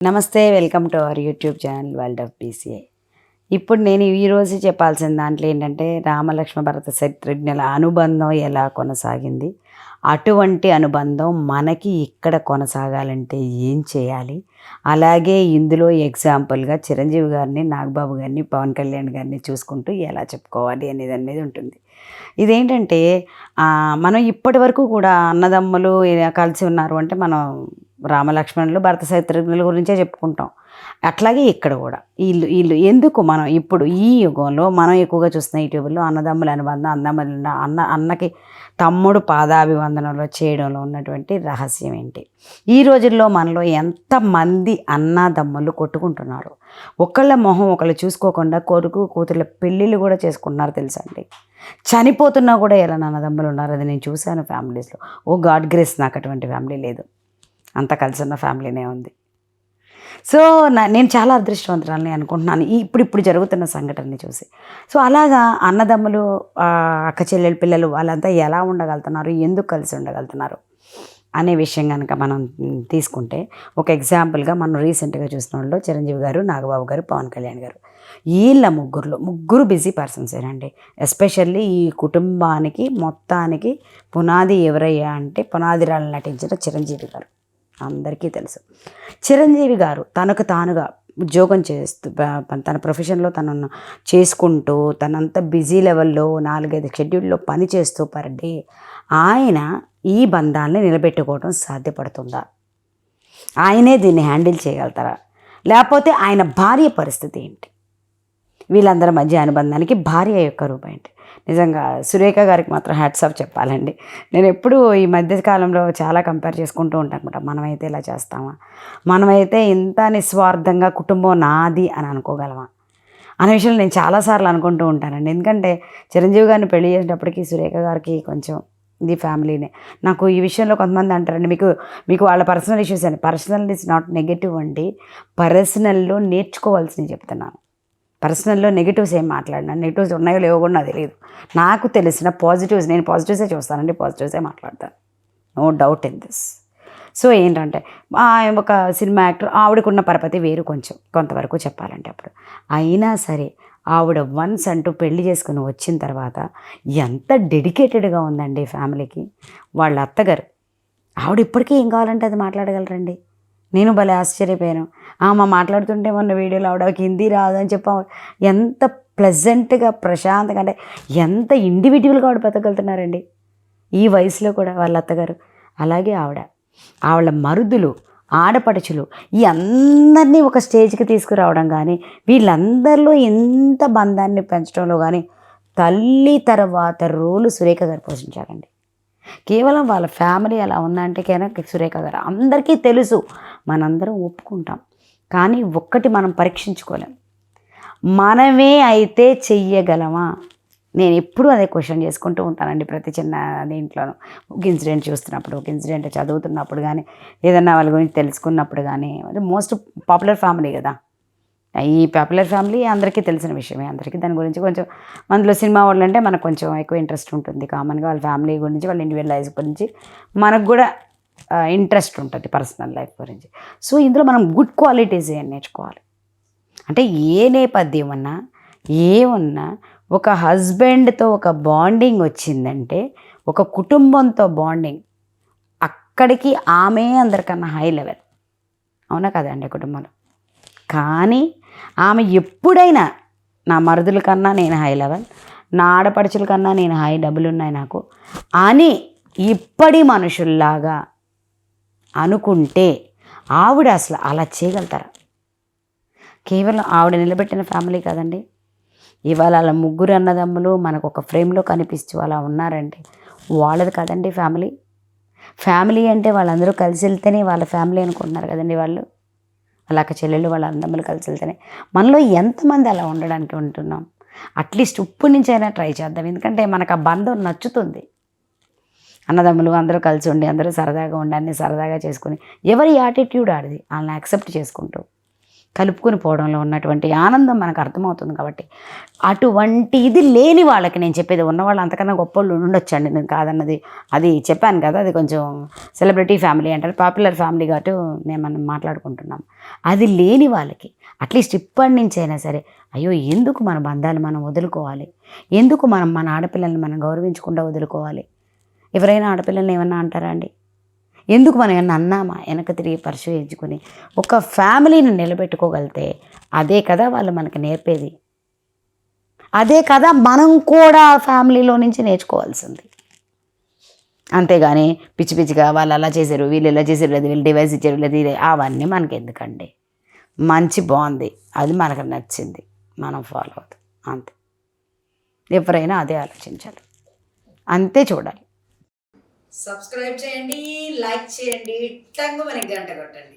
నమస్తే, welcome to our YouTube channel world of BCI. ఇప్పుడు నేను ఈరోజు చెప్పాల్సిన దాంట్లో ఏంటంటే, రామలక్ష్మ భరత శత్రుఘ్నుల అనుబంధం ఎలా కొనసాగింది, అటువంటి అనుబంధం మనకి ఇక్కడ కొనసాగాలంటే ఏం చేయాలి, అలాగే ఇందులో ఎగ్జాంపుల్గా చిరంజీవి గారిని, నాగబాబు గారిని, పవన్ కళ్యాణ్ గారిని చూసుకుంటూ ఎలా చెప్పుకోవాలి అనేది ఉంటుంది. ఇదేంటంటే మనం ఇప్పటి వరకు కూడా అన్నదమ్ములు కలిసి ఉన్నారు అంటే మనం రామలక్ష్మణులు భరత శత్రుఘ్నుల గురించే చెప్పుకుంటాం. అట్లాగే ఇక్కడ కూడా వీళ్ళు ఎందుకు మనం ఇప్పుడు ఈ యుగంలో మనం ఎక్కువగా చూస్తున్న యూట్యూబ్లో అన్నదమ్ముల అనుబంధం, అన్నకి తమ్ముడు పాదాభివందనలో చేయడంలో ఉన్నటువంటి రహస్యం ఏంటి? ఈ రోజుల్లో మనలో ఎంతమంది అన్నదమ్ములు కొట్టుకుంటున్నారు, ఒకళ్ళ మొహం ఒకళ్ళు చూసుకోకుండా కొడుకు కూతుర్ల పెళ్ళిళ్ళు కూడా చేసుకుంటున్నారు తెలుసా అండి. చనిపోతున్నా కూడా ఎలా అన్నదమ్ములు ఉన్నారు, అది నేను చూశాను ఫ్యామిలీస్లో. ఓ గాడ్ గ్రేస్, నాకు అటువంటి ఫ్యామిలీ లేదు, అంతా కలిసి ఉన్న ఫ్యామిలీనే ఉంది. సో నేను చాలా అదృష్టవంతురాలని అనుకుంటున్నాను ఇప్పుడు జరుగుతున్న సంఘటనని చూసి. సో అలాగా అన్నదమ్ములు, అక్క చెల్లెలు పిల్లలు వాళ్ళంతా ఎలా ఉండగలుగుతున్నారు, ఎందుకు కలిసి ఉండగలుగుతున్నారు అనే విషయం కనుక మనం తీసుకుంటే, ఒక ఎగ్జాంపుల్గా మనం రీసెంట్గా చూసిన వాళ్ళు చిరంజీవి గారు, నాగబాబు గారు, పవన్ కళ్యాణ్ గారు. వీళ్ళ ముగ్గురు బిజీ పర్సన్సేనండి. ఎస్పెషల్లీ ఈ కుటుంబానికి మొత్తానికి పునాది ఎవరయ్యా అంటే పునాదిరాలు నటించిన చిరంజీవి గారు అందరికీ తెలుసు. చిరంజీవి గారు తనకు తానుగా ఉద్యోగం చేస్తూ తన ప్రొఫెషన్లో తనను చేసుకుంటూ తనంత బిజీ లెవెల్లో 4-5 షెడ్యూల్లో పని చేస్తూ పర్ డే ఆయన ఈ బంధాలని నిలబెట్టుకోవడం సాధ్యపడుతుందా? ఆయనే దీన్ని హ్యాండిల్ చేయగలుగుతారా? లేకపోతే ఆయన భార్య పరిస్థితి ఏంటి? వీళ్ళందరి మధ్య అనుబంధానికి భార్య యొక్క రూపం ఏంటి? నిజంగా సురేఖ గారికి మాత్రం హ్యాట్స్ ఆఫ్ చెప్పాలండి. నేను ఎప్పుడూ ఈ మధ్యకాలంలో చాలా కంపేర్ చేసుకుంటూ ఉంటాను అనమాట. మనమైతే ఇలా చేస్తామా, మనమైతే ఇంత నిస్వార్థంగా కుటుంబం నాది అని అనుకోగలమా అనే విషయంలో నేను చాలాసార్లు అనుకుంటూ ఉంటానండి. ఎందుకంటే చిరంజీవి గారిని పెళ్లి చేసేటప్పటికి సురేఖ గారికి కొంచెం ఇది ఫ్యామిలీనే. నాకు ఈ విషయంలో కొంతమంది అంటారండి, మీకు వాళ్ళ పర్సనల్ ఇష్యూస్ అని. పర్సనల్ ఇస్ నాట్ నెగటివ్ అండి, పర్సనల్లో నేర్చుకోవాల్సింది చెప్తున్నాను. పర్సనల్లో నెగిటివ్స్ ఏం మాట్లాడినా, నెగిటివ్స్ ఉన్నాయో లేవో కూడా నాకు తెలియదు. నాకు తెలిసిన పాజిటివ్స్, నేను పాజిటివ్సే చూస్తానండి, పాజిటివ్సే మాట్లాడతాను, no doubt in this. So ఏంటంటే ఒక సినిమా యాక్టర్, ఆవిడకున్న పరపతి వేరు కొంతవరకు చెప్పాలంటే. అప్పుడు అయినా సరే ఆవిడ వన్స్ అంటూ పెళ్లి చేసుకుని వచ్చిన తర్వాత ఎంత డెడికేటెడ్గా ఉందండి ఫ్యామిలీకి. వాళ్ళ అత్తగారు, ఆవిడ ఇప్పటికీ ఏం కావాలంటే అది మాట్లాడగలరండి. నేను భలే ఆశ్చర్యపోయాను. ఆమె మాట్లాడుతుంటే మొన్న వీడియోలో ఆవిడకి హిందీ రాదు అని చెప్పి ఎంత ప్లెజెంట్గా ప్రశాంతంగా, అంటే ఎంత ఇండివిజువల్గా ఆవిడ బతకగలుగుతున్నారండి ఈ వయసులో కూడా వాళ్ళ అత్తగారు. అలాగే ఆవిడ మరుదులు, ఆడపడుచులు, ఈ అందరినీ ఒక స్టేజ్కి తీసుకురావడం కానీ, వీళ్ళందరిలో ఎంత బంధాన్ని పెంచడంలో కానీ తల్లి తర్వాత రోలు సురేఖ గారు పోషించారండి. కేవలం వాళ్ళ ఫ్యామిలీ అలా ఉందంటే కనుక సురేఖ గారు అందరికీ తెలుసు, మనందరం ఒప్పుకుంటాం. కానీ ఒక్కటి మనం పరీక్షించుకోలేం, మనమే అయితే చెయ్యగలమా? నేను ఎప్పుడూ అదే క్వశ్చన్ చేసుకుంటూ ఉంటానండి ప్రతి చిన్న దీంట్లోనూ. ఒక ఇన్సిడెంట్ చూస్తున్నప్పుడు, ఒక ఇన్సిడెంట్ చదువుతున్నప్పుడు కానీ, ఏదన్నా వాళ్ళ గురించి తెలుసుకున్నప్పుడు కానీ. మోస్ట్ పాపులర్ ఫ్యామిలీ కదా ఈ పాపులర్ ఫ్యామిలీ, అందరికీ తెలిసిన విషయమే. అందరికీ దాని గురించి కొంచెం, అందులో సినిమా వాళ్ళు అంటే మనకు కొంచెం ఎక్కువ ఇంట్రెస్ట్ ఉంటుంది. కామన్గా వాళ్ళ ఫ్యామిలీ గురించి, వాళ్ళ ఇండివిజువల్ లైఫ్ గురించి మనకు కూడా ఇంట్రెస్ట్ ఉంటుంది, పర్సనల్ లైఫ్ గురించి. సో ఇందులో మనం గుడ్ క్వాలిటీస్ ఏం నేర్చుకోవాలి అంటే, ఏ నేపథ్యం ఉన్నా ఏమున్నా ఒక హస్బెండ్తో ఒక బాండింగ్ వచ్చిందంటే, ఒక కుటుంబంతో బాండింగ్, అక్కడికి ఆమె అందరికన్నా హై లెవెల్, అవునా కదండి కుటుంబంలో. కానీ ఆమె ఎప్పుడైనా నా మరుదుల కన్నా నేను హై లెవెల్, నా ఆడపడుచుల కన్నా నేను హై, డబ్బులు ఉన్నాయి నాకు అని ఇప్పటి మనుషుల్లాగా అనుకుంటే ఆవిడ అసలు అలా చేయగలుగుతారా? కేవలం ఆవిడ నిలబెట్టిన ఫ్యామిలీ కదండి. ఇవాళ అలా ముగ్గురు అన్నదమ్ములు మనకు ఒక ఫ్రేమ్లో కనిపిస్తూ అలా ఉన్నారంటే వాళ్ళది కదండి ఫ్యామిలీ అంటే వాళ్ళందరూ కలిసి వెళ్తేనే వాళ్ళ ఫ్యామిలీ అనుకుంటున్నారు కదండి వాళ్ళు. వాళ్ళ అక్క చెల్లెళ్ళు, వాళ్ళ అన్నదమ్ములు కలిసి వెళ్తేనే. మనలో ఎంతమంది అలా ఉండడానికి ఉంటున్నాం? అట్లీస్ట్ ఇప్పుడు నుంచి అయినా ట్రై చేద్దాం, ఎందుకంటే మనకు ఆ బంధం నచ్చుతుంది. అన్నదమ్ములు అందరూ కలిసి ఉండి, అందరూ సరదాగా ఉండి, అన్నీ సరదాగా చేసుకుని, ఎవరి యాటిట్యూడ్ ఆడిది వాళ్ళని యాక్సెప్ట్ చేసుకుంటూ కలుపుకొని పోవడంలో ఉన్నటువంటి ఆనందం మనకు అర్థమవుతుంది. కాబట్టి అటువంటి ఇది లేని వాళ్ళకి నేను చెప్పేది, ఉన్నవాళ్ళు అంతకన్నా గొప్పోళ్ళు ఉండొచ్చండి, నేను కాదన్నది. అది చెప్పాను కదా, అది కొంచెం సెలబ్రిటీ ఫ్యామిలీ అంటారు, పాపులర్ ఫ్యామిలీ కాబట్టి మనం మాట్లాడుకుంటున్నాం. అది లేని వాళ్ళకి అట్లీస్ట్ ఇప్పటి నుంచైనా సరే, అయ్యో ఎందుకు మన బంధాలు మనం వదులుకోవాలి, ఎందుకు మనం మన ఆడపిల్లల్ని మనం గౌరవించకుండా వదులుకోవాలి. ఎవరైనా ఆడపిల్లల్ని ఏమన్నా అంటారా అండి? ఎందుకు మనం ఏమన్నా అన్నామా? వెనక తిరిగి పరిశీలించుకొని ఒక ఫ్యామిలీని నిలబెట్టుకోగలిగితే అదే కదా వాళ్ళు మనకి నేర్పేది, అదే కదా మనం కూడా ఫ్యామిలీలో నుంచి నేర్చుకోవాల్సింది. అంతేగాని పిచ్చి పిచ్చిగా వాళ్ళు అలా చేశారు, వీళ్ళు ఇలా చేశారు, లేదు వీళ్ళు డివైస్ ఇచ్చారు, లేదు ఇది, అవన్నీ మనకి ఎందుకండి. మంచి బాగుంది, అది మనకు నచ్చింది, మనం ఫాలో అవుతాం అంతే. ఎవరైనా అదే ఆలోచించాలి, అంతే చూడాలి. సబ్స్క్రైబ్ చేయండి, లైక్ చేయండి, టంగు మనకి గంట కొట్టండి.